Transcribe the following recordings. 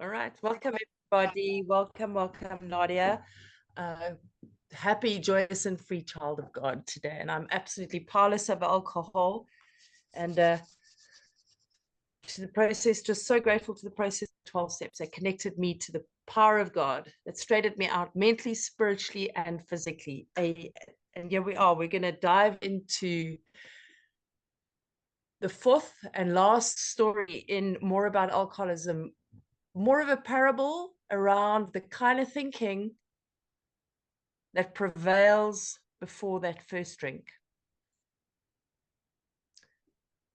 All right. Welcome, everybody. Welcome, Nadia. Happy, joyous, and free child of God today. And I'm absolutely powerless of alcohol. And to the process, just so grateful to the process of 12 steps that connected me to the power of God, that straightened me out mentally, spiritually, and physically. And here we are. We're going to dive into the fourth and last story in More About Alcoholism, more of a parable around the kind of thinking that prevails before that first drink.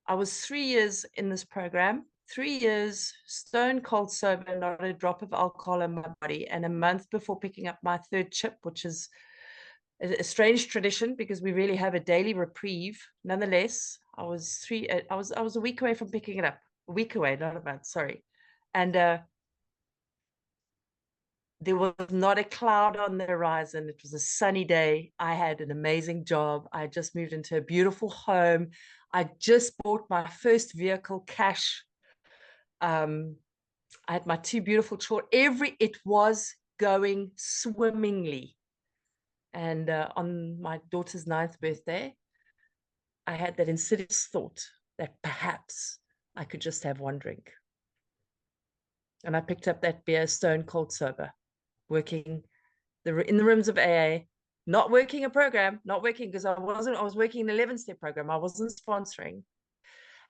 I was 3 years in this program, 3 years stone cold sober, not a drop of alcohol in my body, and a month before picking up my third chip, which is a strange tradition because we really have a daily reprieve. Nonetheless, I was a week away from picking it up. A week away, not a month, sorry. And there was not a cloud on the horizon. It was a sunny day. I had an amazing job. I just moved into a beautiful home. I just bought my first vehicle cash. I had my two beautiful children. It was going swimmingly. And on my daughter's 9th birthday, I had that insidious thought that perhaps I could just have one drink. And I picked up that beer stone cold sober, working in the rooms of AA, not working a program, not working because I was working an 11-step program. I wasn't sponsoring.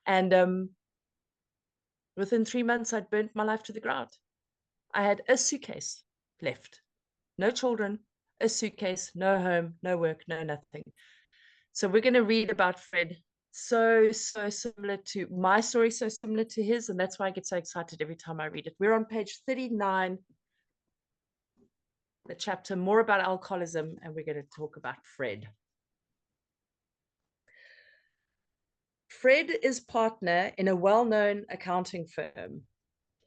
And within 3 months, I'd burnt my life to the ground. I had a suitcase left, no children, a suitcase, no home, no work, no nothing. So we're going to read about Fred. So similar to my story, so similar to his. And that's why I get so excited every time I read it. We're on page 39, the chapter More About Alcoholism, and we're going to talk about Fred. Fred is partner in a well-known accounting firm.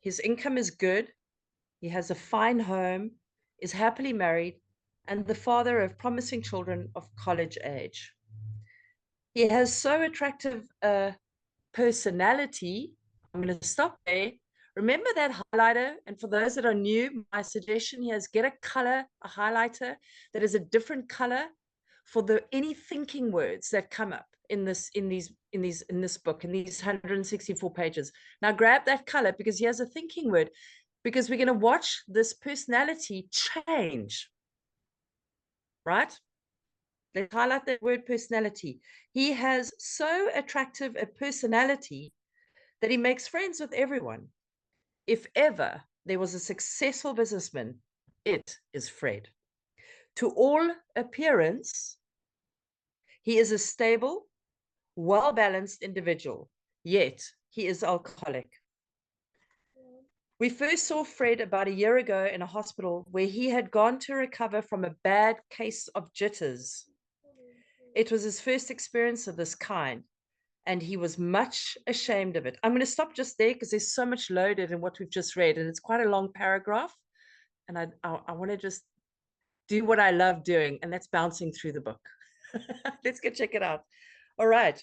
His income is good. He has a fine home, is happily married, and the father of promising children of college age. He has so attractive a personality. I'm going to stop there. Remember that highlighter? And for those that are new, my suggestion here is get a highlighter that is a different color for any thinking words that come up in this book, in these 164 pages. Now grab that color because he has a thinking word, because we're going to watch this personality change, right? Let's highlight that word personality. He has so attractive a personality that he makes friends with everyone. If ever there was a successful businessman, it is Fred. To all appearance, he is a stable, well-balanced individual, yet he is alcoholic. We first saw Fred about a year ago in a hospital where he had gone to recover from a bad case of jitters. It was his first experience of this kind, and he was much ashamed of it. I'm going to stop just there because there's so much loaded in what we've just read, and it's quite a long paragraph. And I want to just do what I love doing, and that's bouncing through the book. Let's go check it out. All right.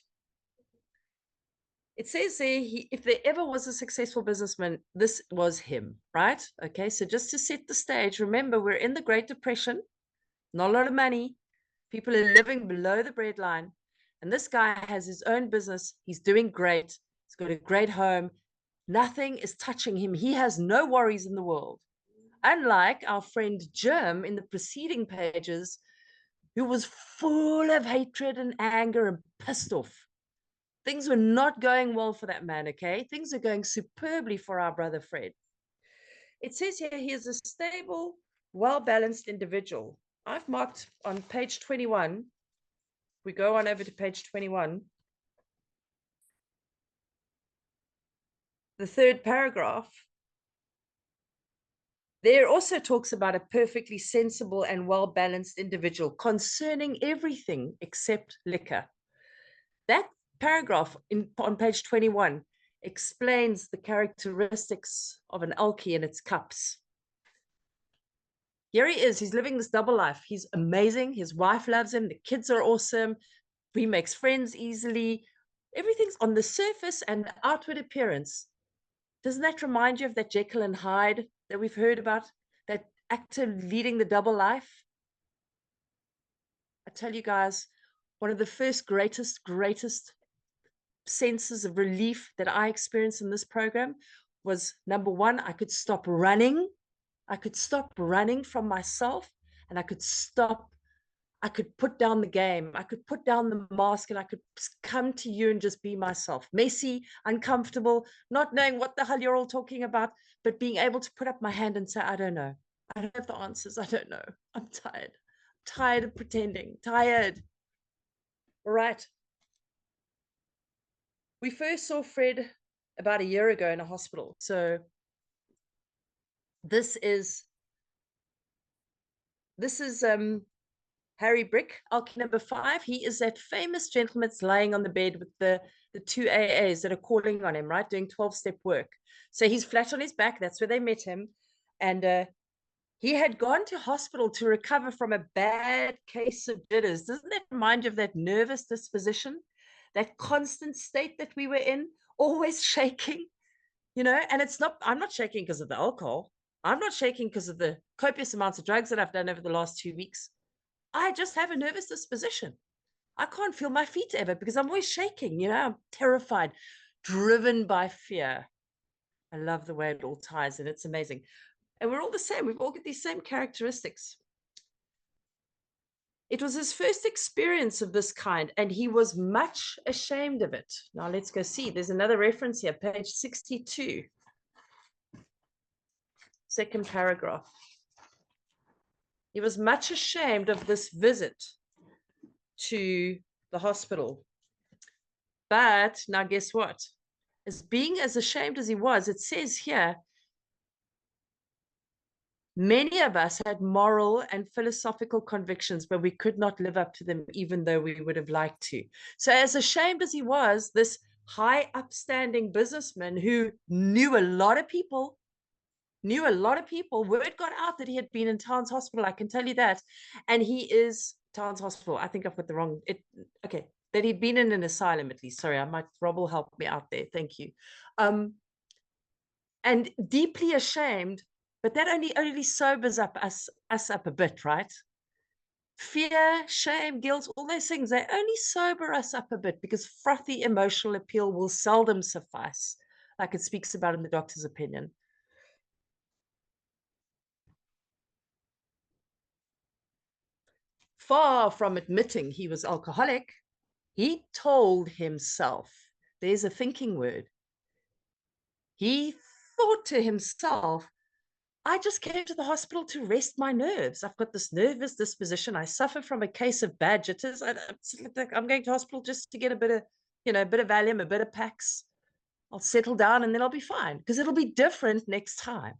It says there, if there ever was a successful businessman, this was him, right? Okay, so just to set the stage, remember, we're in the Great Depression, not a lot of money. People are living below the breadline. And this guy has his own business. He's doing great. He's got a great home. Nothing is touching him. He has no worries in the world. Unlike our friend Jim in the preceding pages, who was full of hatred and anger and pissed off. Things were not going well for that man, okay? Things are going superbly for our brother Fred. It says here he is a stable, well-balanced individual. I've marked on page 21. We go on over to page 21. The third paragraph. There also talks about a perfectly sensible and well-balanced individual concerning everything except liquor. That paragraph on page 21 explains the characteristics of an alky and its cups. Here he is. He's living this double life. He's amazing. His wife loves him. The kids are awesome. He makes friends easily. Everything's on the surface and outward appearance. Doesn't that remind you of that Jekyll and Hyde that we've heard about? That actor leading the double life? I tell you guys, one of the first greatest senses of relief that I experienced in this program was, number one, I could stop running. I could stop running from myself, and I could put down the game. I could put down the mask, and I could come to you and just be myself. Messy, uncomfortable, not knowing what the hell you're all talking about, but being able to put up my hand and say, I don't know. I don't have the answers. I don't know. I'm tired. Tired of pretending. Tired. All right. We first saw Fred about a year ago in a hospital. So this is Harry Brick, Alky number 5. He is that famous gentleman that's laying on the bed with the two AAs that are calling on him, right, doing 12-step work. So he's flat on his back. That's where they met him. And he had gone to hospital to recover from a bad case of jitters. Doesn't that remind you of that nervous disposition, that constant state that we were in, always shaking? And I'm not shaking because of the alcohol. I'm not shaking because of the copious amounts of drugs that I've done over the last 2 weeks. I just have a nervous disposition. I can't feel my feet ever because I'm always shaking. I'm terrified, driven by fear. I love the way it all ties, and it's amazing. And we're all the same. We've all got these same characteristics. It was his first experience of this kind, and he was much ashamed of it. Now let's go see. There's another reference here, page 62. Second paragraph. He was much ashamed of this visit to the hospital. But now guess what? Being as ashamed as he was, it says here, many of us had moral and philosophical convictions, but we could not live up to them, even though we would have liked to. So as ashamed as he was, this high upstanding businessman who knew a lot of people, word got out that he had been in Towns Hospital, I can tell you that. And he is Towns Hospital. I think I've got the wrong, okay, that he'd been in an asylum at least. Sorry, Rob will help me out there. Thank you. And deeply ashamed, but that only sobers us up a bit, right? Fear, shame, guilt, all those things, they only sober us up a bit because frothy emotional appeal will seldom suffice, like it speaks about in the doctor's opinion. Far from admitting he was alcoholic, he told himself, there's a thinking word. He thought to himself, I just came to the hospital to rest my nerves. I've got this nervous disposition. I suffer from a case of bad jitters. I'm going to hospital just to get a bit of Valium, a bit of Pax. I'll settle down and then I'll be fine because it'll be different next time.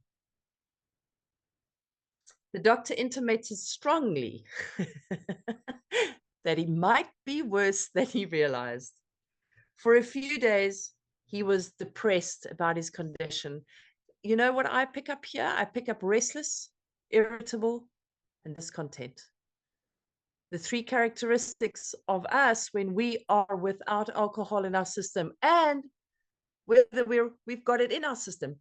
The doctor intimated strongly that he might be worse than he realized. For a few days, he was depressed about his condition. You know what I pick up here? I pick up restless, irritable, and discontent. The 3 characteristics of us when we are without alcohol in our system, and whether we've got it in our system.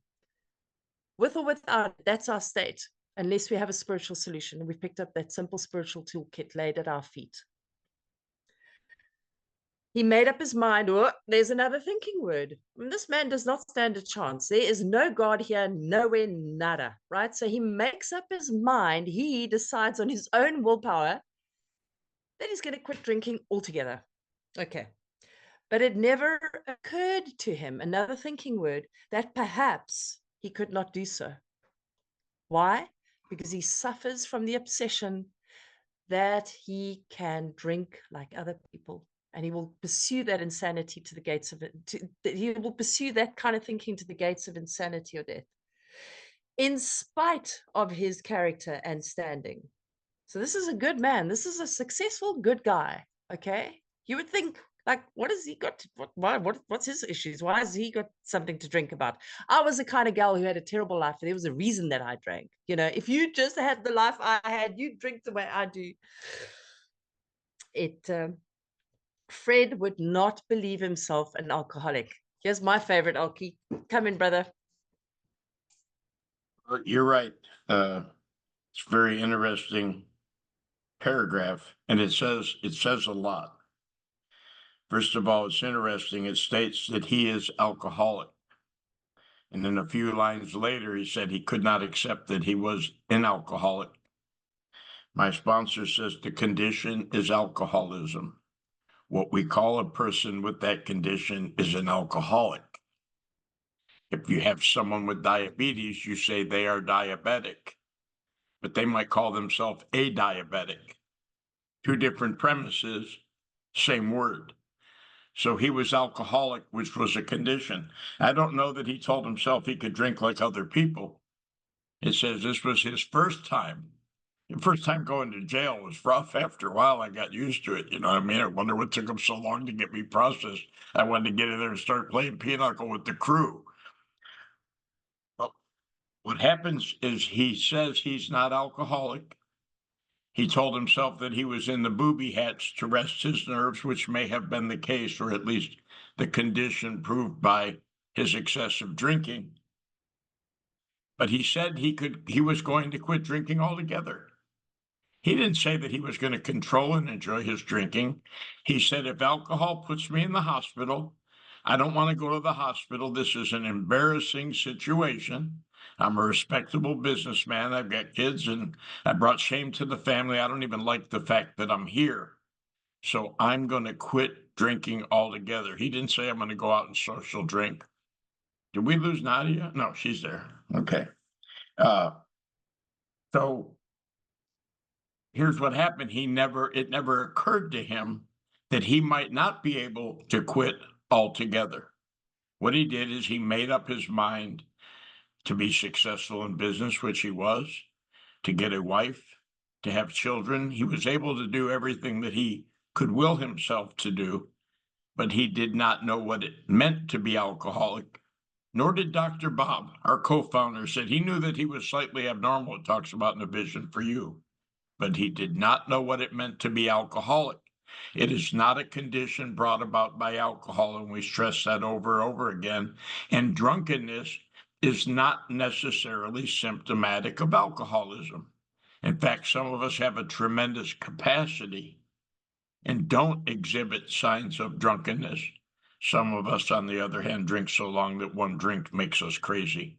With or without, that's our state, unless we have a spiritual solution. We've picked up that simple spiritual toolkit laid at our feet. He made up his mind. Oh, there's another thinking word. This man does not stand a chance. There is no God here, nowhere, nada, right? So he makes up his mind. He decides on his own willpower that he's going to quit drinking altogether. Okay. But it never occurred to him, another thinking word, that perhaps he could not do so. Why? Because he suffers from the obsession that he can drink like other people. And he will pursue that insanity to the gates of it. He will pursue that kind of thinking to the gates of insanity or death, in spite of his character and standing. So this is a good man. This is a successful, good guy. Okay. You would think, like, what has he got? What's his issues? Why has he got something to drink about? I was the kind of gal who had a terrible life. There was a reason that I drank. If you just had the life I had, you drink the way I do. Fred would not believe himself an alcoholic. Here's my favorite alky. Come in, brother. You're right. It's a very interesting paragraph, and it says a lot. First of all, it's interesting. It states that he is alcoholic. And then a few lines later, he said he could not accept that he was an alcoholic. My sponsor says the condition is alcoholism. What we call a person with that condition is an alcoholic. If you have someone with diabetes, you say they are diabetic, but they might call themselves a diabetic. Two different premises, same word. So he was alcoholic, which was a condition. I don't know that he told himself he could drink like other people. It says this was his first time. The first time going to jail was rough. After a while, I got used to it. You know what I mean? I wonder what took him so long to get me processed. I wanted to get in there and start playing pinochle with the crew. Well, what happens is he says he's not alcoholic. He told himself that he was in the booby hatch to rest his nerves, which may have been the case, or at least the condition proved by his excessive drinking. But he said he was going to quit drinking altogether. He didn't say that he was going to control and enjoy his drinking. He said, if alcohol puts me in the hospital, I don't want to go to the hospital. This is an embarrassing situation. I'm a respectable businessman. I've got kids and I brought shame to the family. I don't even like the fact that I'm here. So I'm going to quit drinking altogether. He didn't say I'm going to go out and social drink. Did we lose Nadia? No, she's there. Okay. Uh, so here's what happened. It never occurred to him that he might not be able to quit altogether. What he did is he made up his mind to be successful in business, which he was, to get a wife, to have children. He was able to do everything that he could will himself to do, but he did not know what it meant to be alcoholic. Nor did Dr. Bob, our co-founder, said he knew that he was slightly abnormal. It talks about in a vision for you, but he did not know what it meant to be alcoholic. It is not a condition brought about by alcohol, and we stress that over and over again. And drunkenness is not necessarily symptomatic of alcoholism. In fact, some of us have a tremendous capacity and don't exhibit signs of drunkenness. Some of us, on the other hand, drink so long that one drink makes us crazy.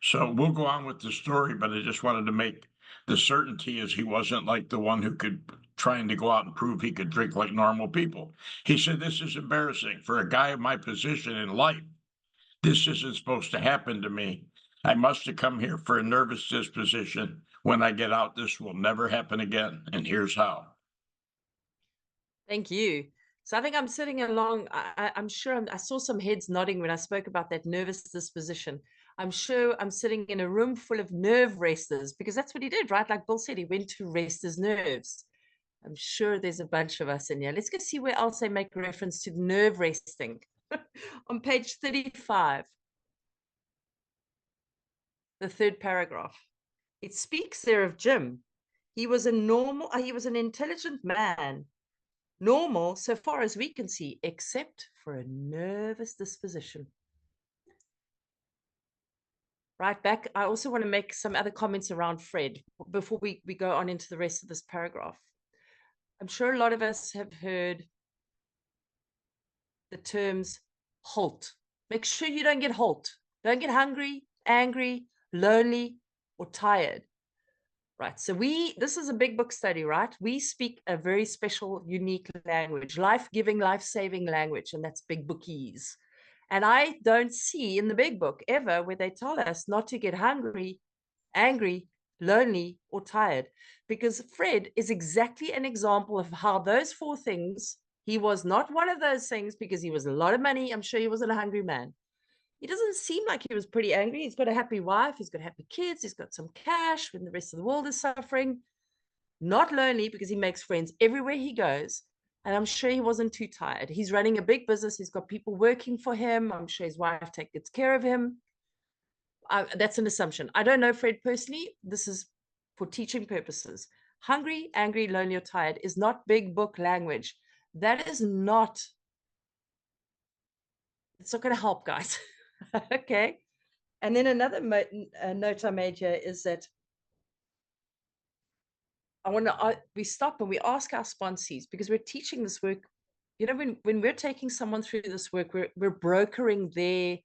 So we'll go on with the story, but I just wanted to make the certainty is he wasn't like the one who could trying to go out and prove he could drink like normal people. He said, this is embarrassing for a guy of my position in life. This isn't supposed to happen to me. I must have come here for a nervous disposition. When I get out, this will never happen again. And here's how. Thank you. So I think I'm sitting along. I'm sure I saw some heads nodding when I spoke about that nervous disposition. I'm sure I'm sitting in a room full of nerve resters because that's what he did, right? Like Bill said, he went to rest his nerves. I'm sure there's a bunch of us in here. Let's go see where else they make reference to nerve resting. On page 35, the third paragraph. It speaks there of Jim. He was an intelligent man. Normal, so far as we can see, except for a nervous disposition. Right back, I also want to make some other comments around Fred before we go on into the rest of this paragraph. I'm sure a lot of us have heard the terms halt. Make sure you don't get halt. Don't get hungry, angry, lonely, or tired. Right. So this is a big book study, right? We speak a very special, unique language, life-giving, life-saving language, and that's big bookies. And I don't see in the big book ever where they tell us not to get hungry, angry, lonely, or tired, because Fred is exactly an example of how those four things, he was not one of those things because he was a lot of money. I'm sure he wasn't a hungry man. He doesn't seem like he was pretty angry. He's got a happy wife. He's got happy kids. He's got some cash when the rest of the world is suffering. Not lonely because he makes friends everywhere he goes. And I'm sure he wasn't too tired. He's running a big business. He's got people working for him. I'm sure his wife takes good care of him. That's an assumption. I don't know Fred personally. This is for teaching purposes. Hungry, angry, lonely, or tired is not big book language. That is not, it's not going to help, guys. Okay. And then another note I made here is that we stop and we ask our sponsees, because we're teaching this work. You know, when we're taking someone through this work, we're brokering their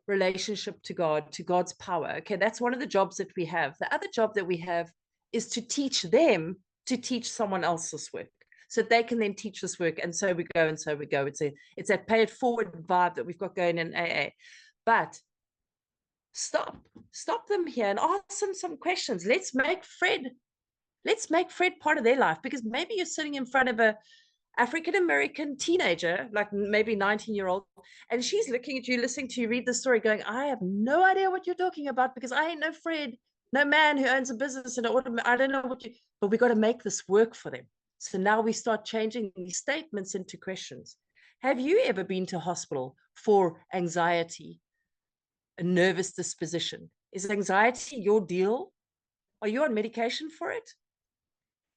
relationship to God, to God's power. Okay, that's one of the jobs that we have. The other job that we have is to teach them to teach someone else this work, so they can then teach this work. And so we go, and so we go. It's that pay it forward vibe that we've got going in AA. But stop them here and ask them some questions. Let's make Fred part of their life, because maybe you're sitting in front of a African-American teenager, like maybe 19-year-old, and she's looking at you, listening to you read the story, going, I have no idea what you're talking about, because I ain't no Fred, no man who owns a business and I don't know what you, but we got to make this work for them. So now we start changing these statements into questions. Have you ever been to hospital for anxiety, a nervous disposition? Is anxiety your deal? Are you on medication for it?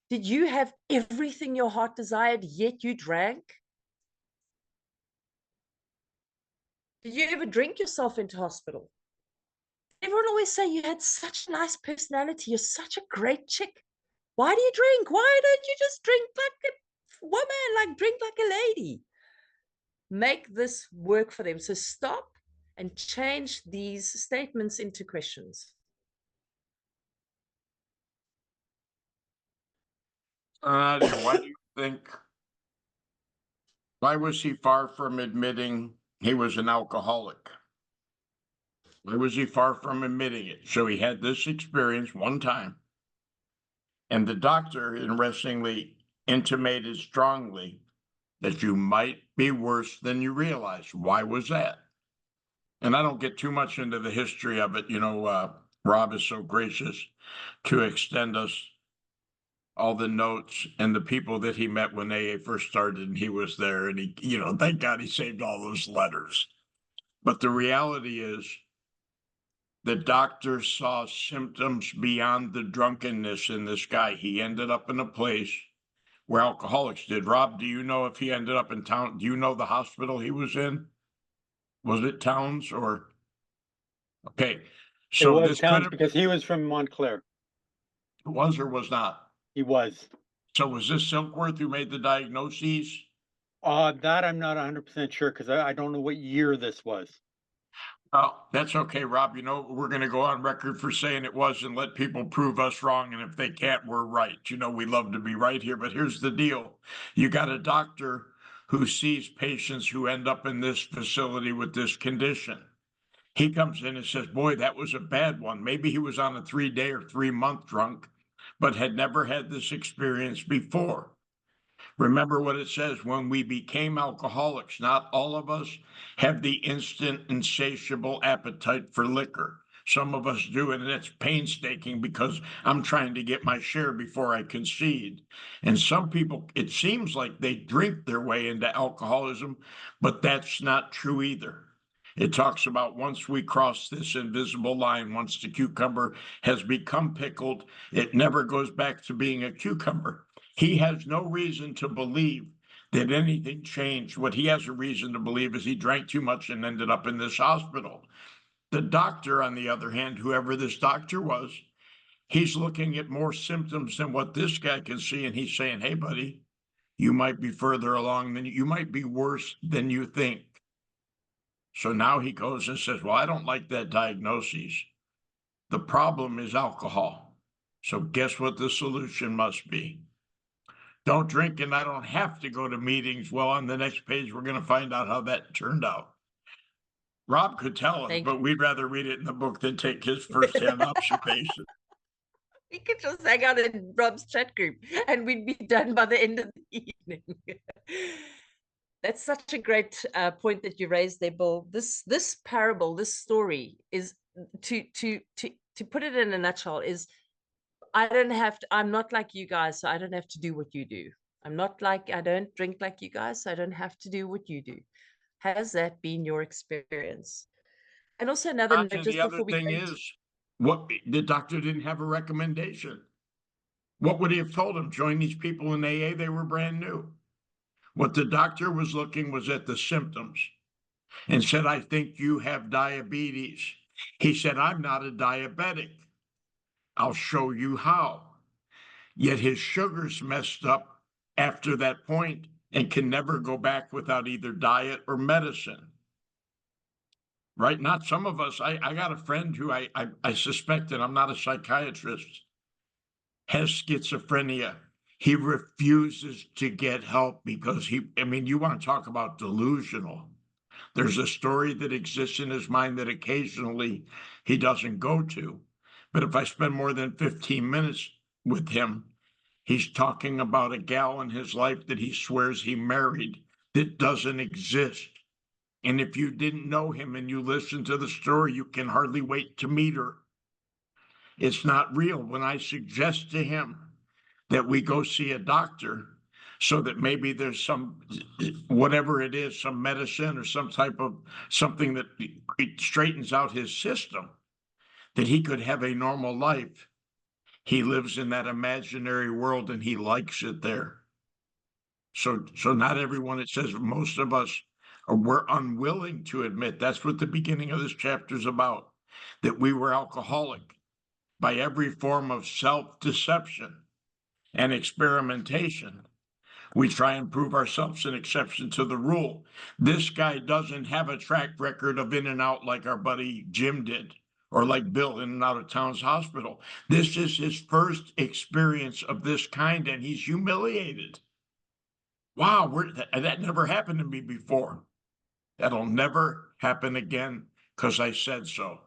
Did you have everything your heart desired, yet you drank? Did you ever drink yourself into hospital? Everyone always say you had such a nice personality. You're such a great chick. Why do you drink? Why don't you just drink like a woman, like drink like a lady? Make this work for them. So stop and change these statements into questions. Nadia, why do you think, why was he far from admitting he was an alcoholic? Why was he far from admitting it? So he had this experience one time, and the doctor, interestingly, intimated strongly that you might be worse than you realize. Why was that? And I don't get too much into the history of it. Rob is so gracious to extend us all the notes and the people that he met when AA first started, and he was there, and thank God he saved all those letters. But the reality is, the doctor saw symptoms beyond the drunkenness in this guy. He ended up in a place where alcoholics did. Rob, do you know if he ended up in town? Do you know the hospital he was in? Was it Towns or? Okay. It So was this could Towns have, because he was from Montclair. was or was not. He was. So was this Silkworth who made the diagnoses? That I'm not 100% sure because I don't know what year this was. Oh, that's okay, Rob. We're going to go on record for saying it was and let people prove us wrong. And if they can't, we're right. We love to be right here. But here's the deal. You got a doctor who sees patients who end up in this facility with this condition. He comes in and says, boy, that was a bad one. Maybe he was on a 3-day or 3-month drunk, but had never had this experience before. Remember what it says, when we became alcoholics, not all of us have the instant insatiable appetite for liquor. Some of us do, and it's painstaking because I'm trying to get my share before I concede. And some people, it seems like they drink their way into alcoholism, but that's not true either. It talks about once we cross this invisible line, once the cucumber has become pickled, it never goes back to being a cucumber. He has no reason to believe that anything changed. What he has a reason to believe is he drank too much and ended up in this hospital. The doctor, on the other hand, whoever this doctor was, he's looking at more symptoms than what this guy can see. And he's saying, hey, buddy, you might be further along than you might be worse than you think. So now he goes and says, well, I don't like that diagnosis. The problem is alcohol. So guess what the solution must be? Don't drink and I don't have to go to meetings. Well, on the next page, we're going to find out how that turned out. Rob could tell us, but we'd rather read it in the book than take his firsthand observation. We could just hang out in Rob's chat group and we'd be done by the end of the evening. That's such a great point that you raised there, Bill. This parable, this story is to put it in a nutshell is, I'm not like you guys, so I don't have to do what you do. I don't drink like you guys, so I don't have to do what you do. Has that been your experience? And also another note, just the other before we thing go is, what the doctor didn't have a recommendation. What would he have told him? Join these people in AA, they were brand new. What the doctor was looking was at the symptoms and said, I think you have diabetes. He said, I'm not a diabetic. I'll show you how. Yet his sugar's messed up after that point and can never go back without either diet or medicine. Right? Not some of us. I got a friend who I suspect, and I'm not a psychiatrist, has schizophrenia. He refuses to get help because I mean, you want to talk about delusional. There's a story that exists in his mind that occasionally he doesn't go to. But if I spend more than 15 minutes with him, he's talking about a gal in his life that he swears he married that doesn't exist. And if you didn't know him and you listen to the story, you can hardly wait to meet her. It's not real. When I suggest to him that we go see a doctor so that maybe there's some, whatever it is, some medicine or some type of something that straightens out his system, that he could have a normal life. He lives in that imaginary world and he likes it there. So not everyone, it says most of us we're unwilling to admit. That's what the beginning of this chapter is about, that we were alcoholic by every form of self-deception and experimentation. We try and prove ourselves an exception to the rule. This guy doesn't have a track record of in and out like our buddy Jim did, or like Bill in and out of Towns Hospital. This is his first experience of this kind, and he's humiliated. Wow, that never happened to me before. That'll never happen again because I said so.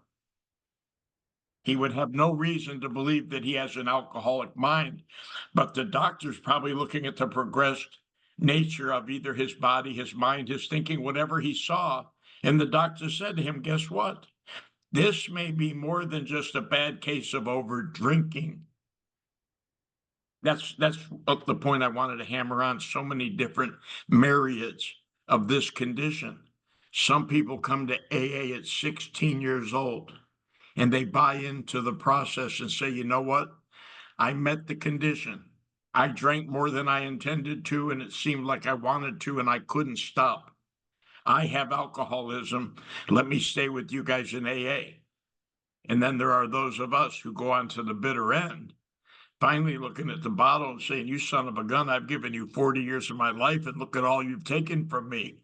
He would have no reason to believe that he has an alcoholic mind, but the doctor's probably looking at the progressed nature of either his body, his mind, his thinking, whatever he saw. And the doctor said to him, guess what? This may be more than just a bad case of over drinking. That's the point I wanted to hammer on. So many different myriads of this condition. Some people come to AA at 16 years old and they buy into the process and say, you know what? I met the condition. I drank more than I intended to, and it seemed like I wanted to, and I couldn't stop. I have alcoholism. Let me stay with you guys in AA. And then there are those of us who go on to the bitter end, finally looking at the bottle and saying, you son of a gun, I've given you 40 years of my life, and look at all you've taken from me.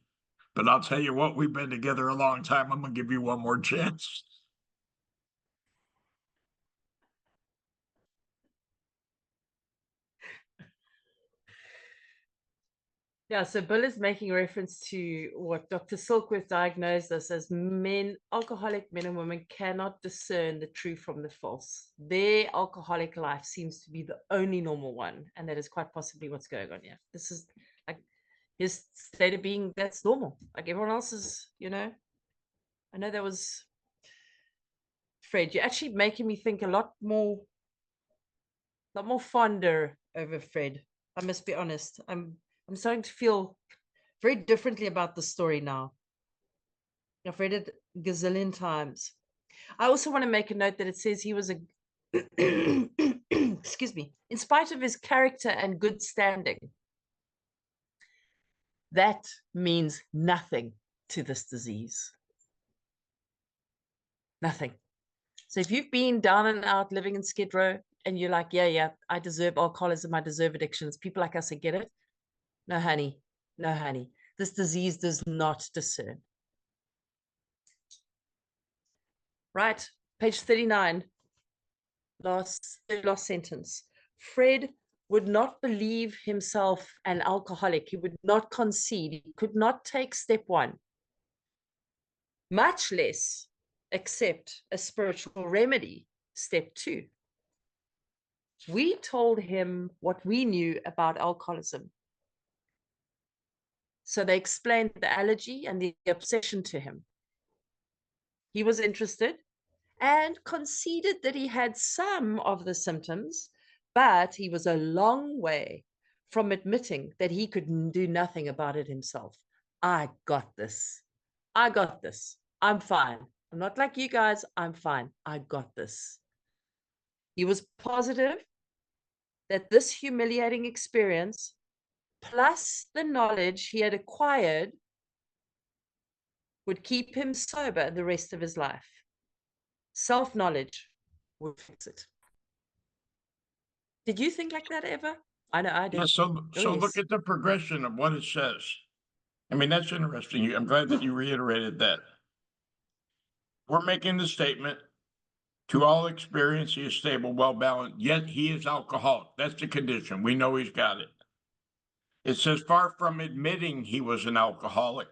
But I'll tell you what, we've been together a long time. I'm going to give you one more chance. Yeah, so Bill is making reference to what Dr. Silkworth diagnosed us as alcoholic men and women cannot discern the true from the false. Their alcoholic life seems to be the only normal one, and that is quite possibly what's going on here. This is like his state of being, that's normal. Like everyone else is, I know that was Fred. You're actually making me think a lot more fonder over Fred. I must be honest. I'm starting to feel very differently about the story now. I've read it a gazillion times. I also want to make a note that it says he was a excuse me, in spite of his character and good standing. That means nothing to this disease. Nothing. So if you've been down and out living in Skid Row and you're like, yeah, I deserve alcoholism, I deserve addictions, people like us, I get it. No, honey. No, honey. This disease does not discern. Right. Page 39. Last sentence. Fred would not believe himself an alcoholic. He would not concede. He could not take step one, much less accept a spiritual remedy, step two. We told him what we knew about alcoholism. So they explained the allergy and the obsession to him. He was interested and conceded that he had some of the symptoms, but he was a long way from admitting that he could do nothing about it himself. I got this. I got this. I'm fine. I'm not like you guys. I'm fine. I got this. He was positive that this humiliating experience, plus the knowledge he had acquired, would keep him sober the rest of his life. Self-knowledge will fix it. Did you think like that ever? I know I Yeah, did. so Oh, look yes. at the progression of what it says. I mean, that's interesting. I'm glad that you reiterated that. We're making the statement, to all experience, he is stable, well balanced, yet he is alcoholic. That's the condition. We know he's got it. It says, far from admitting he was an alcoholic.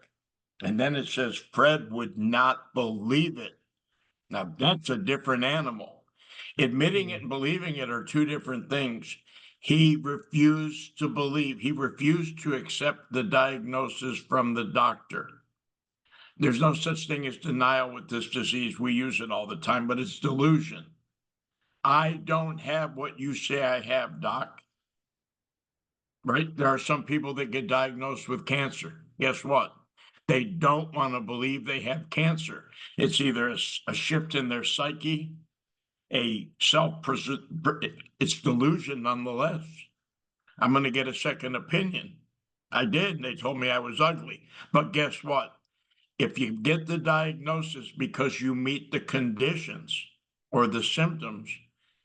And then it says, Fred would not believe it. Now, that's a different animal. Admitting it and believing it are two different things. He refused to believe, he refused to accept the diagnosis from the doctor. There's no such thing as denial with this disease. We use it all the time, but it's delusion. I don't have what you say I have, doc. Right? There are some people that get diagnosed with cancer. Guess what? They don't want to believe they have cancer. It's either a shift in their psyche, it's delusion nonetheless. I'm going to get a second opinion. I did, and they told me I was ugly. But guess what? If you get the diagnosis because you meet the conditions or the symptoms,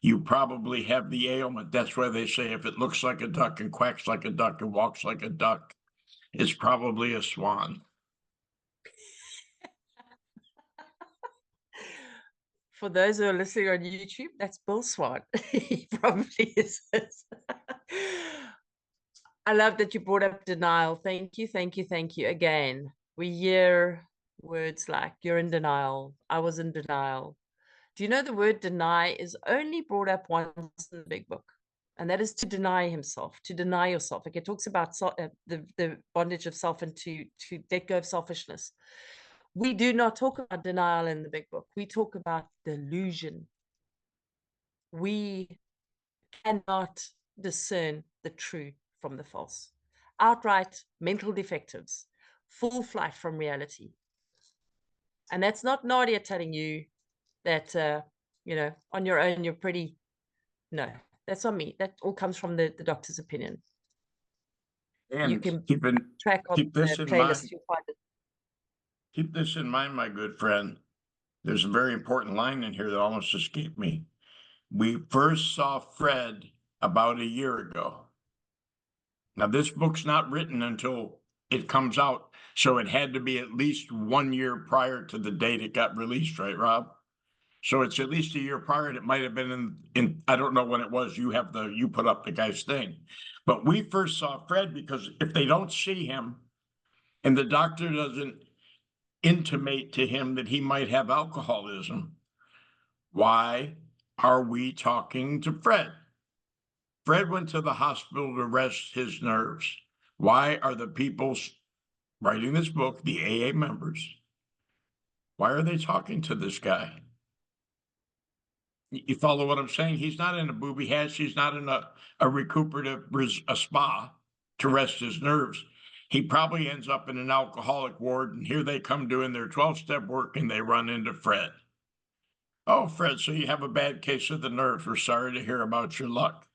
you probably have the ailment. That's why they say if it looks like a duck and quacks like a duck and walks like a duck, it's probably a swan. For those who are listening on YouTube, that's Bill Swan. He probably is. I love that you brought up denial. Thank you, thank you, thank you. Again, we hear words like you're in denial. I was in denial. Do you know the word deny is only brought up once in the big book? And that is to deny himself, to deny yourself. Like it talks about the bondage of self and to let go of selfishness. We do not talk about denial in the big book. We talk about delusion. We cannot discern the true from the false. Outright mental defectives, full flight from reality. And that's not Nadia telling you that, on your own, you're pretty. No, that's not me. That all comes from the doctor's opinion. You And can track on keep the this in playlist, mind. you'll find it. Keep this in mind, my good friend. There's a very important line in here that almost escaped me. We first saw Fred about a year ago. Now, this book's not written until it comes out, so it had to be at least 1 year prior to the date it got released, right, Rob? So it's at least a year prior, and it might have been in I don't know when it was. You put up the guy's thing. But we first saw Fred because if they don't see him and the doctor doesn't intimate to him that he might have alcoholism, why are we talking to Fred? Fred went to the hospital to rest his nerves. Why are the people writing this book, the AA members, why are they talking to this guy? You follow what I'm saying? He's not in a booby hatch. He's not in a recuperative a spa to rest his nerves. He probably ends up in an alcoholic ward, and here they come doing their 12-step work, and they run into Fred. Oh, Fred, so you have a bad case of the nerves. We're sorry to hear about your luck.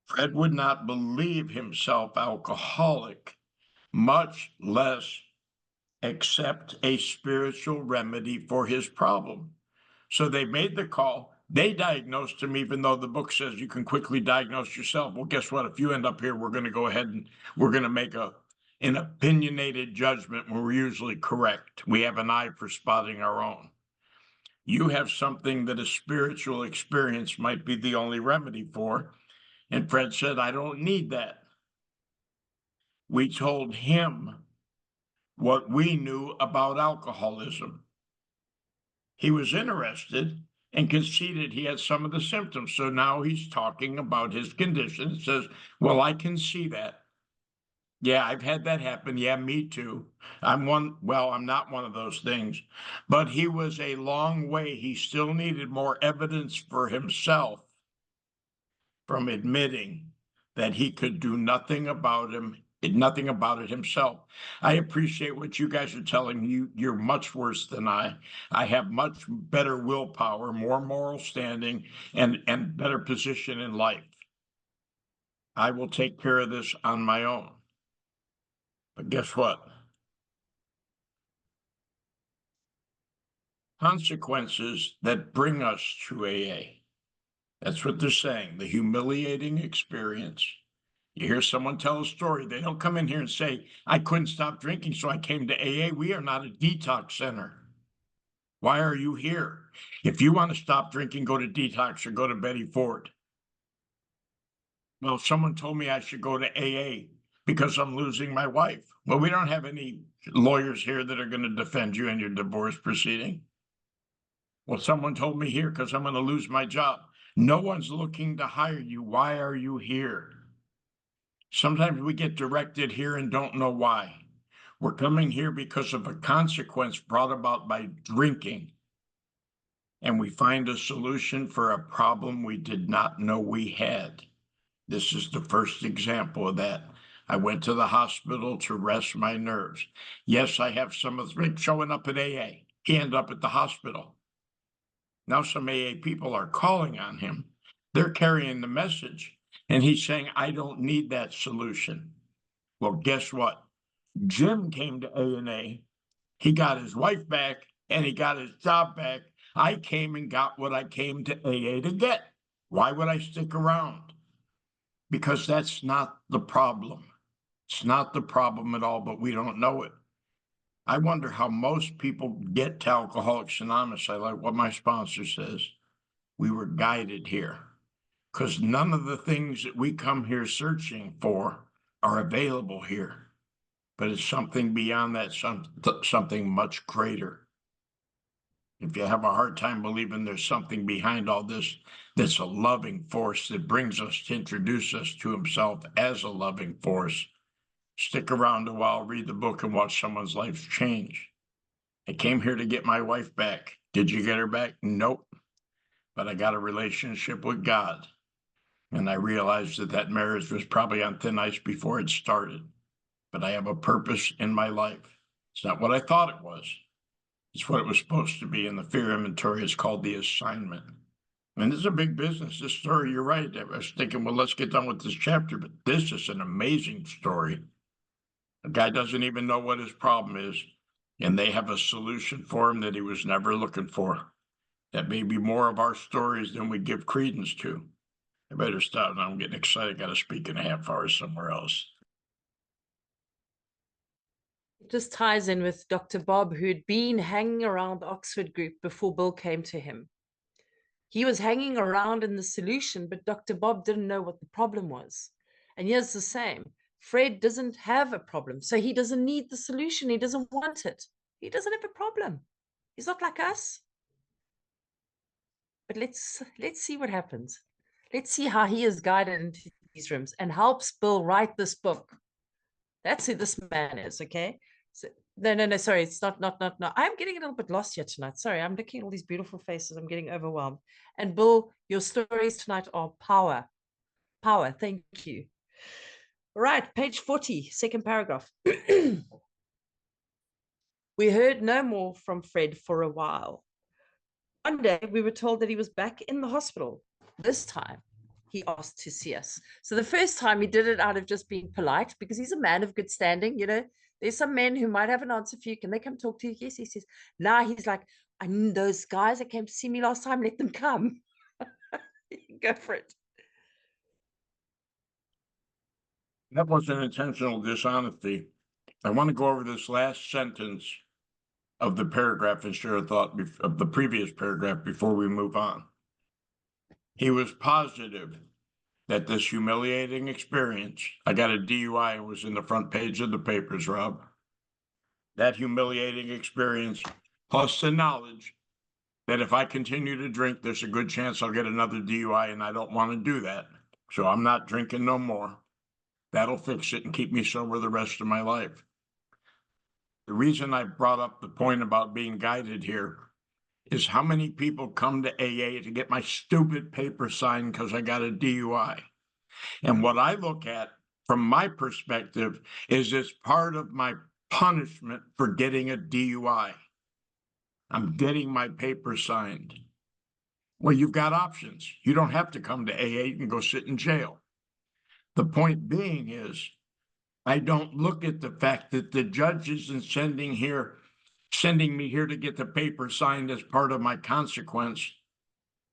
Fred would not believe himself alcoholic, much less accept a spiritual remedy for his problem. So they made the call. They diagnosed him, even though the book says you can quickly diagnose yourself. Well, guess what? If you end up here, we're going to go ahead and we're going to make an opinionated judgment when we're usually correct. We have an eye for spotting our own. You have something that a spiritual experience might be the only remedy for. And Fred said, I don't need that. We told him what we knew about alcoholism. He was interested and conceded he had some of the symptoms. So now he's talking about his condition. It says, well, I can see that. Yeah, I've had that happen. Yeah, me too. I'm not one of those things, but he was a long way. He still needed more evidence for himself from admitting that he could do nothing about it himself. I appreciate what you guys are telling me. You're much worse than I. I have much better willpower, more moral standing, and better position in life. I will take care of this on my own. But guess what? consequences that bring us to AA. That's what they're saying, the humiliating experience. You hear someone tell a story, they don't come in here and say, I couldn't stop drinking, so I came to AA. We are not a detox center. Why are you here? If you want to stop drinking, go to detox or go to Betty Ford. Well, someone told me I should go to AA because I'm losing my wife. Well, we don't have any lawyers here that are going to defend you in your divorce proceeding. Well, someone told me here because I'm going to lose my job. No one's looking to hire you. Why are you here? Sometimes we get directed here and don't know why. We're coming here because of a consequence brought about by drinking. And we find a solution for a problem we did not know we had. This is the first example of that. I went to the hospital to rest my nerves. Yes, I have some of Rick showing up at AA. He ended up at the hospital. Now some AA people are calling on him. They're carrying the message. And he's saying, I don't need that solution. Well, guess what? Jim came to A&A. He got his wife back and he got his job back. I came and got what I came to AA to get. Why would I stick around? Because that's not the problem. It's not the problem at all, but we don't know it. I wonder how most people get to Alcoholics Anonymous. I like what my sponsor says. We were guided here because none of the things that we come here searching for are available here. But it's something beyond that, something much greater. If you have a hard time believing there's something behind all this, that's a loving force that brings us to introduce us to himself as a loving force, stick around a while, read the book, and watch someone's life change. I came here to get my wife back. Did you get her back? Nope. But I got a relationship with God. And I realized that that marriage was probably on thin ice before it started. But I have a purpose in my life. It's not what I thought it was. It's what it was supposed to be. And the fear inventory is called the assignment. And this is a big business. This story, you're right. I was thinking, well, let's get done with this chapter. But this is an amazing story. A guy doesn't even know what his problem is. And they have a solution for him that he was never looking for. That may be more of our stories than we give credence to. I better stop now. I'm getting excited. I got to speak in a half hour somewhere else. It just ties in with Dr. Bob, who'd been hanging around the Oxford group before Bill came to him. He was hanging around in the solution, but Dr. Bob didn't know what the problem was. And here's the same. Fred doesn't have a problem, so he doesn't need the solution. He doesn't want it. He doesn't have a problem. He's not like us. But let's see what happens. Let's see how he is guided into these rooms and helps Bill write this book. That's who this man is, okay? So, no, sorry, it's not. I'm getting a little bit lost here tonight. Sorry, I'm looking at all these beautiful faces. I'm getting overwhelmed. And Bill, your stories tonight are power. Power, thank you. All right, page 40, second paragraph. We heard no more from Fred for a while. One day we were told that he was back in the hospital. This time he asked to see us. So the first time he did it out of just being polite because he's a man of good standing. You know, there's some men who might have an answer for you. Can they come talk to you? Yes, he says. Now he's like, I mean, those guys that came to see me last time, let them come. Go for it. That wasn't intentional dishonesty. I want to go over this last sentence of the paragraph and share a thought of the previous paragraph before we move on. He was positive that this humiliating experience, I got a DUI, it was in the front page of the papers, Rob. That humiliating experience, plus the knowledge that if I continue to drink, there's a good chance I'll get another DUI, and I don't want to do that. So I'm not drinking no more. That'll fix it and keep me sober the rest of my life. The reason I brought up the point about being guided here is how many people come to AA to get my stupid paper signed because I got a DUI. And what I look at from my perspective is it's part of my punishment for getting a DUI. I'm getting my paper signed. Well, you've got options. You don't have to come to AA. You can go sit in jail. The point being is, I don't look at the fact that the judge isn't sending here sending me here to get the paper signed as part of my consequence.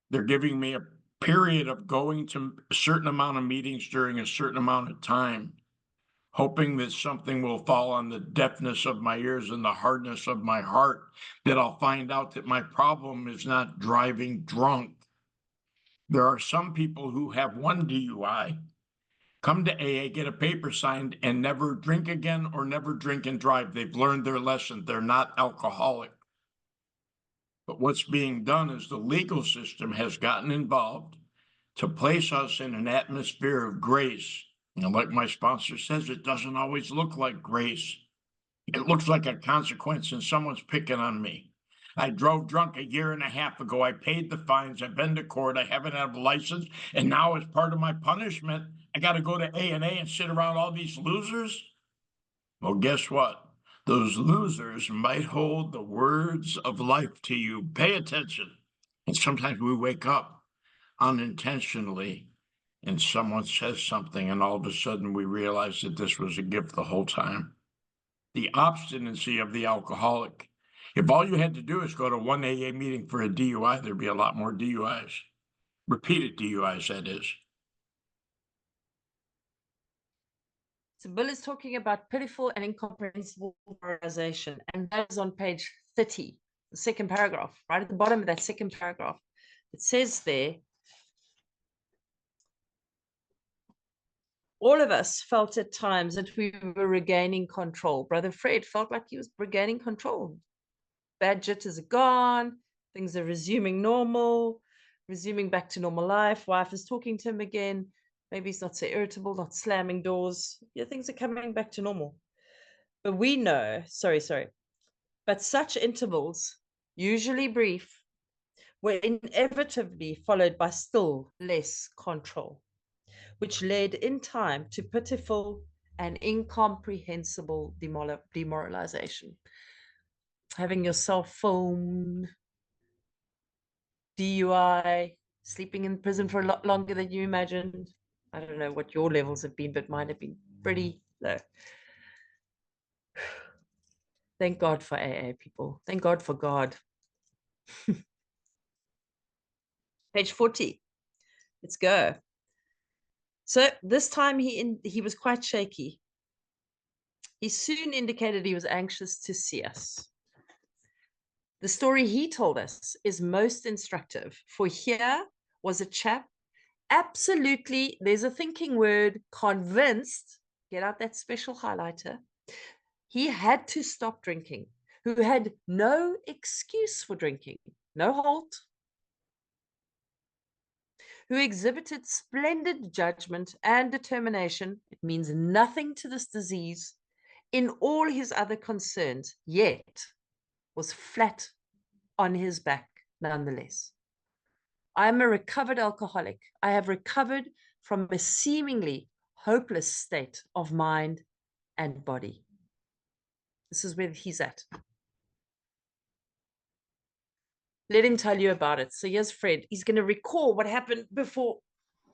They're giving me a period of going to a certain amount of meetings during a certain amount of time, hoping that something will fall on the deafness of my ears and the hardness of my heart, that I'll find out that my problem is not driving drunk. There are some people who have one DUI, come to AA, get a paper signed, and never drink again or never drink and drive. They've learned their lesson. They're not alcoholic. But what's being done is the legal system has gotten involved to place us in an atmosphere of grace. And like my sponsor says, it doesn't always look like grace. It looks like a consequence and someone's picking on me. I drove drunk a year and a half ago. I paid the fines. I've been to court. I haven't had a license. And now as part of my punishment, I got to go to A&A and sit around all these losers. Well, guess what? Those losers might hold the words of life to you. Pay attention. And sometimes we wake up unintentionally and someone says something, and all of a sudden we realize that this was a gift the whole time. The obstinacy of the alcoholic. If all you had to do is go to one AA meeting for a DUI, there'd be a lot more DUIs. Repeated DUIs, that is. So Bill is talking about pitiful and incomprehensible moralization, and that is on page 30, the second paragraph, right at the bottom of that second paragraph. It says there, all of us felt at times that we were regaining control. Brother Fred felt like he was regaining control. Bad jitters are gone. Things are resuming normal, resuming back to normal life. Wife is talking to him again. Maybe he's not so irritable, not slamming doors. Yeah, things are coming back to normal. But we know, but such intervals, usually brief, were inevitably followed by still less control, which led in time to pitiful and incomprehensible demoralization. Having your cell phone, DUI, sleeping in prison for a lot longer than you imagined. I don't know what your levels have been, but mine have been pretty low. Thank God for AA, people. Thank God for God. Page 40. Let's go. So this time he was quite shaky. He soon indicated he was anxious to see us. The story he told us is most instructive, for here was a chap absolutely, there's a thinking word, convinced, get out that special highlighter, he had to stop drinking, who had no excuse for drinking, no halt, who exhibited splendid judgment and determination. It means nothing to this disease in all his other concerns, yet was flat on his back nonetheless. I am a recovered alcoholic. I have recovered from a seemingly hopeless state of mind and body. This is where he's at. Let him tell you about it. So here's Fred. He's going to recall what happened before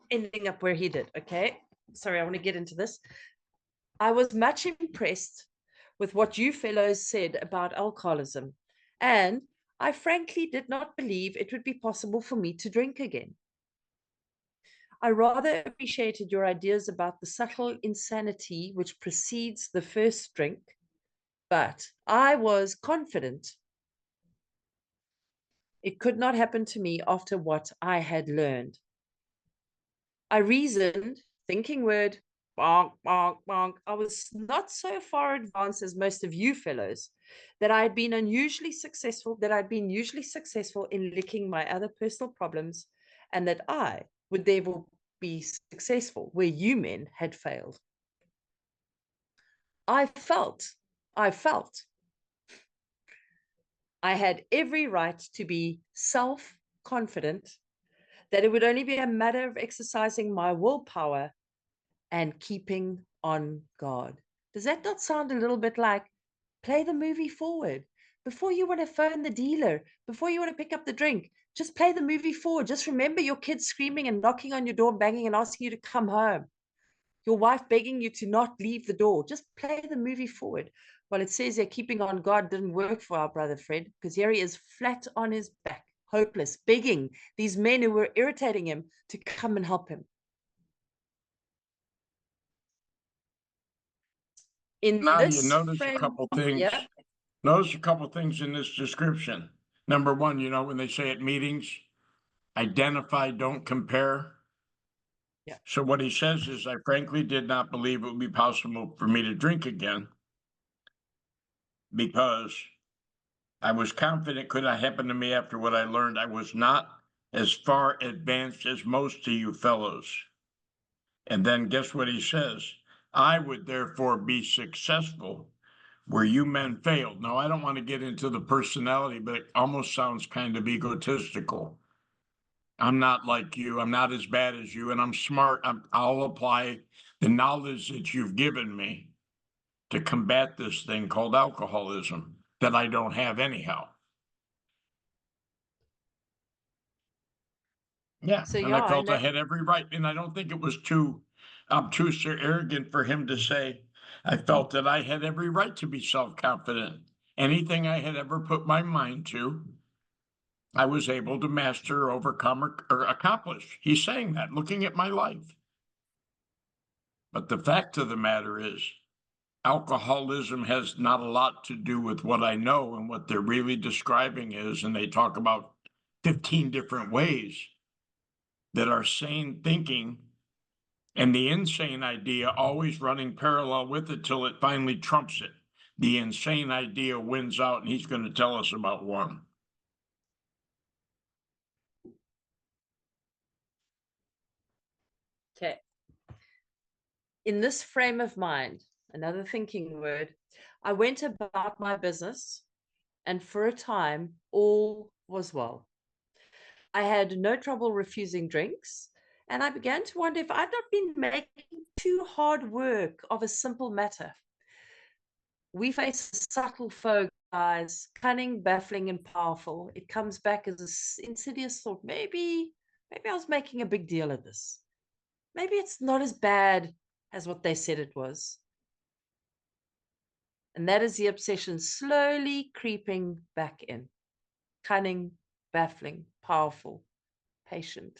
ending up where he did. Okay. Sorry, I want to get into this. I was much impressed with what you fellows said about alcoholism, and I frankly did not believe it would be possible for me to drink again. I rather appreciated your ideas about the subtle insanity which precedes the first drink, but I was confident it could not happen to me after what I had learned. I reasoned, thinking word, bonk, bonk, bonk. I was not so far advanced as most of you fellows, that I'd been unusually successful, in licking my other personal problems, and that I would therefore be successful where you men had failed. I felt I had every right to be self-confident that it would only be a matter of exercising my willpower and keeping on guard. Does that not sound a little bit like play the movie forward? Before you want to phone the dealer, before you want to pick up the drink, just play the movie forward. Just remember your kids screaming and knocking on your door, banging and asking you to come home. Your wife begging you to not leave the door. Just play the movie forward. Well, it says here keeping on guard didn't work for our brother Fred, because here he is flat on his back, hopeless, begging these men who were irritating him to come and help him. In Now you this notice a frame, couple things. yeah, Notice a couple things in this description. Number one, when they say at meetings, identify, don't compare. yeah. So what he says is, I frankly did not believe it would be possible for me to drink again because I was confident could not happen to me after what I learned. I was not as far advanced as most of you fellows. And then guess what he says? I would therefore be successful where you men failed. Now, I don't want to get into the personality, but it almost sounds kind of egotistical. I'm not like you. I'm not as bad as you, and I'm smart. I'll apply the knowledge that you've given me to combat this thing called alcoholism that I don't have anyhow. Yeah, So and I yeah, felt I had every right, and I don't think it was too obtuse or arrogant for him to say, I felt that I had every right to be self-confident. Anything I had ever put my mind to, I was able to master, overcome, or accomplish. He's saying that, looking at my life. But the fact of the matter is, alcoholism has not a lot to do with what I know, and what they're really describing is, and they talk about 15 different ways that are sane thinking and the insane idea always running parallel with it till it finally trumps it. The insane idea wins out, and he's going to tell us about one. okay. In this frame of mind, another thinking word, I went about my business, and for a time, all was well. I had no trouble refusing drinks, and I began to wonder if I'd not been making too hard work of a simple matter. We face a subtle foe, guys, cunning, baffling, and powerful. It comes back as an insidious thought. Maybe I was making a big deal of this. Maybe it's not as bad as what they said it was. And that is the obsession slowly creeping back in. Cunning, baffling, powerful, patient.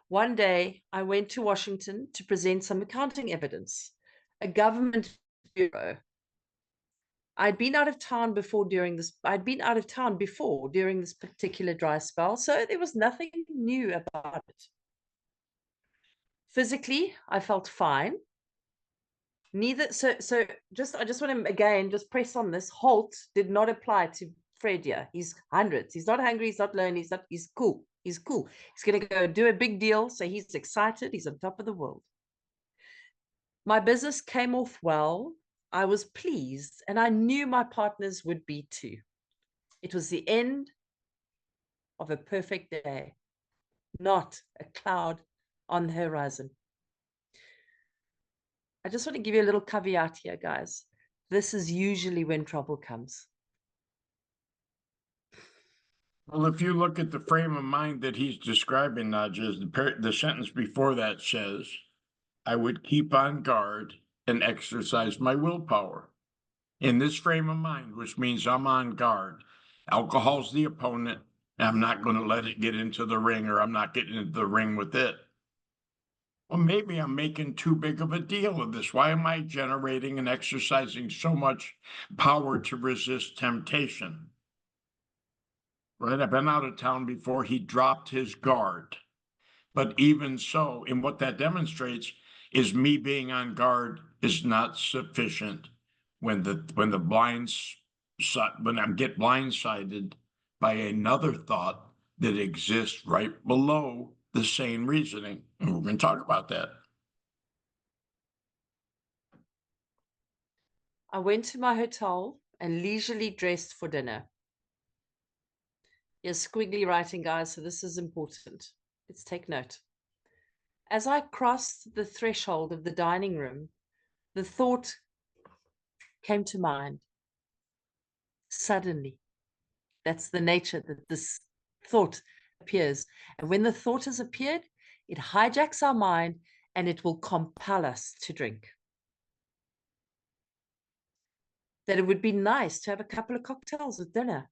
One day, I went to Washington to present some accounting evidence, a government bureau. I'd been out of town before during this particular dry spell, so there was nothing new about it. Physically, I felt fine. I just want to again just press on this. Halt did not apply to Fred here. He's hundreds. He's not hungry, he's not lonely, he's cool. He's cool. He's gonna go do a big deal. So he's excited, he's on top of the world. My business came off well. I was pleased, and I knew my partners would be too. It was the end of a perfect day, not a cloud on the horizon. I just want to give you a little caveat here, guys. This is usually when trouble comes. Well, if you look at the frame of mind that he's describing, Nadja, the sentence before that says, I would keep on guard and exercise my willpower. In this frame of mind, which means I'm on guard. Alcohol's the opponent, and I'm not going to let it get into the ring, or I'm not getting into the ring with it. Well, maybe I'm making too big of a deal of this. Why am I generating and exercising so much power to resist temptation? Right? I've been out of town before. He dropped his guard. But even so, and what that demonstrates is me being on guard is not sufficient when I get blindsided by another thought that exists right below the sane reasoning. And we're going to talk about that. I went to my hotel and leisurely dressed for dinner. Here's squiggly writing, guys, so this is important. Let's take note. As I crossed the threshold of the dining room, the thought came to mind. Suddenly. That's the nature that this thought appears. And when the thought has appeared, it hijacks our mind, and it will compel us to drink. that it would be nice to have a couple of cocktails at dinner.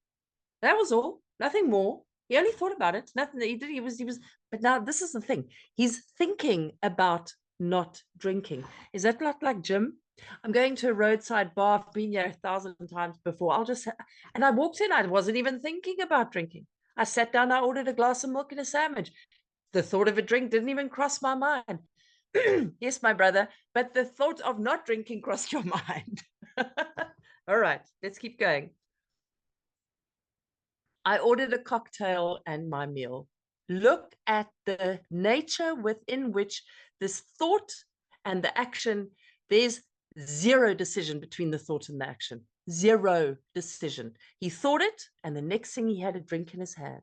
That was all, nothing more. He only thought about it, nothing that he did. He was, but now this is the thing. He's thinking about not drinking. Is that not like Jim? I'm going to a roadside bar. I've been here 1,000 times before. And I walked in. I wasn't even thinking about drinking. I sat down. I ordered a glass of milk and a sandwich. The thought of a drink didn't even cross my mind. Yes, my brother, but the thought of not drinking crossed your mind. All right, let's keep going. I ordered a cocktail and my meal. Look at the nature within which this thought and the action, there's zero decision between the thought and the action. Zero decision. He thought it, and the next thing he had a drink in his hand.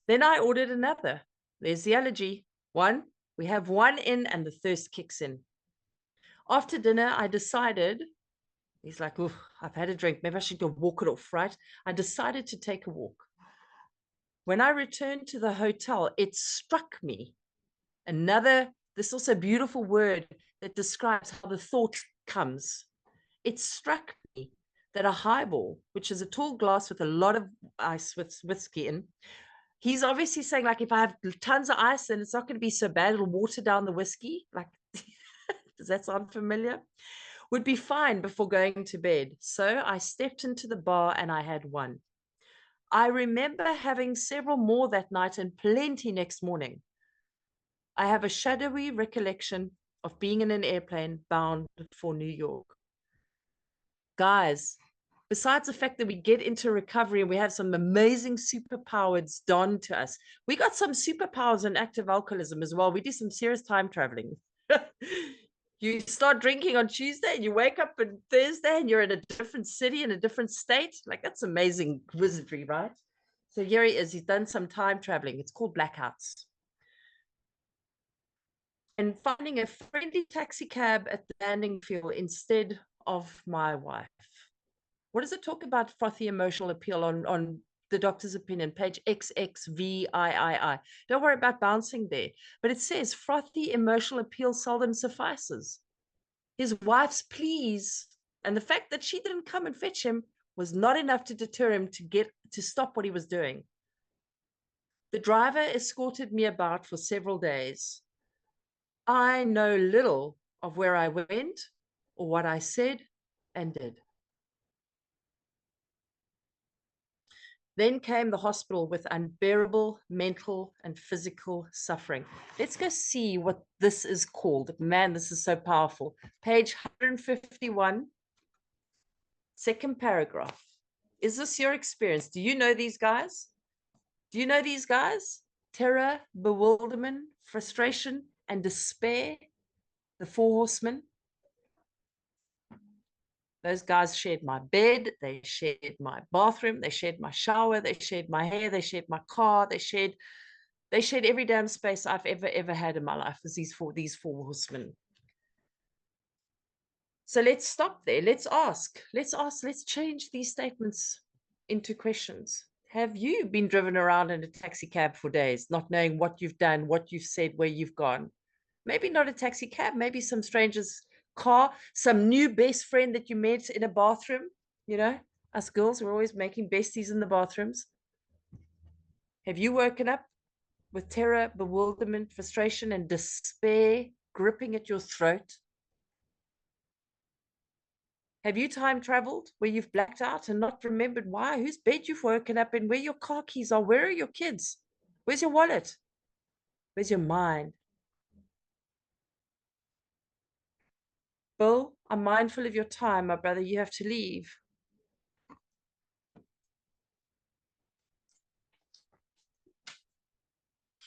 Then I ordered another. There's the allergy. One, we have one in, and the thirst kicks in. After dinner, I decided, he's like, oh, I've had a drink. Maybe I should go walk it off, right? I decided to take a walk. When I returned to the hotel, it struck me. This also beautiful word that describes how the thought comes. It struck me that a highball, which is a tall glass with a lot of ice with whiskey in, he's obviously saying, like, if I have tons of ice, then it's not going to be so bad. It'll water down the whiskey. Like, does that sound familiar? Would be fine before going to bed. So I stepped into the bar and I had one. I remember having several more that night and plenty next morning. I have a shadowy recollection of being in an airplane bound for New York. Guys, besides the fact that we get into recovery and we have some amazing superpowers done to us, we got some superpowers in active alcoholism as well. We do some serious time traveling. You start drinking on Tuesday and you wake up on Thursday and you're in a different city, in a different state. Like, that's amazing wizardry, right? So here he is. He's done some time traveling. It's called blackouts. And finding a friendly taxi cab at the landing field instead of my wife. What does it talk about frothy emotional appeal on the doctor's opinion, page XXVIII? Don't worry about bouncing there. But it says frothy emotional appeal seldom suffices. His wife's pleas and the fact that she didn't come and fetch him was not enough to deter him to stop what he was doing. The driver escorted me about for several days. I know little of where I went or what I said and did. Then came the hospital with unbearable mental and physical suffering. Let's go see what this is called. Man, this is so powerful. Page 151, second paragraph. Is this your experience? Do you know these guys? Do you know these guys? Terror, bewilderment, frustration, and despair. The four horsemen. Those guys shared my bed, they shared my bathroom, they shared my shower, they shared my hair, they shared my car, they shared every damn space I've ever had in my life. Was these four horsemen. So let's stop there. Let's change these statements into questions. Have you been driven around in a taxi cab for days, not knowing what you've done, what you've said, where you've gone? Maybe not a taxi cab, maybe some stranger's car, some new best friend that you met in a bathroom. You know, us girls, we're always making besties in the bathrooms. Have you woken up with terror, bewilderment, frustration, and despair gripping at your throat? Have you time traveled where you've blacked out and not remembered why, whose bed you've woken up in, where your car keys are, where are your kids? Where's your wallet? Where's your mind? Bill, I'm mindful of your time, my brother. You have to leave.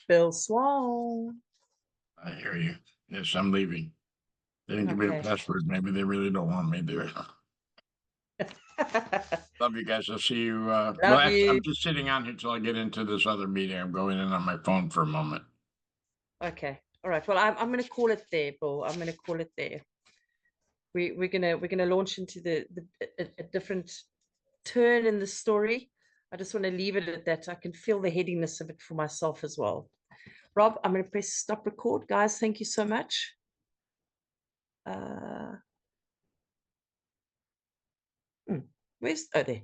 Bill Swan. I hear you. Yes, I'm leaving. They didn't give me a Okay. password. Maybe they really don't want me there. Love you guys. I'll see you. Love you. I'm just sitting on here till I get into this other meeting. I'm going in on my phone for a moment. Okay. All right. Well, I'm going to call it there, Bill. I'm going to call it there. We're gonna launch into a different turn in the story. I just want to leave it at that. I can feel the headiness of it for myself as well. Rob, I'm going to press stop record. Guys, thank you so much. Uh, hmm, where's oh there.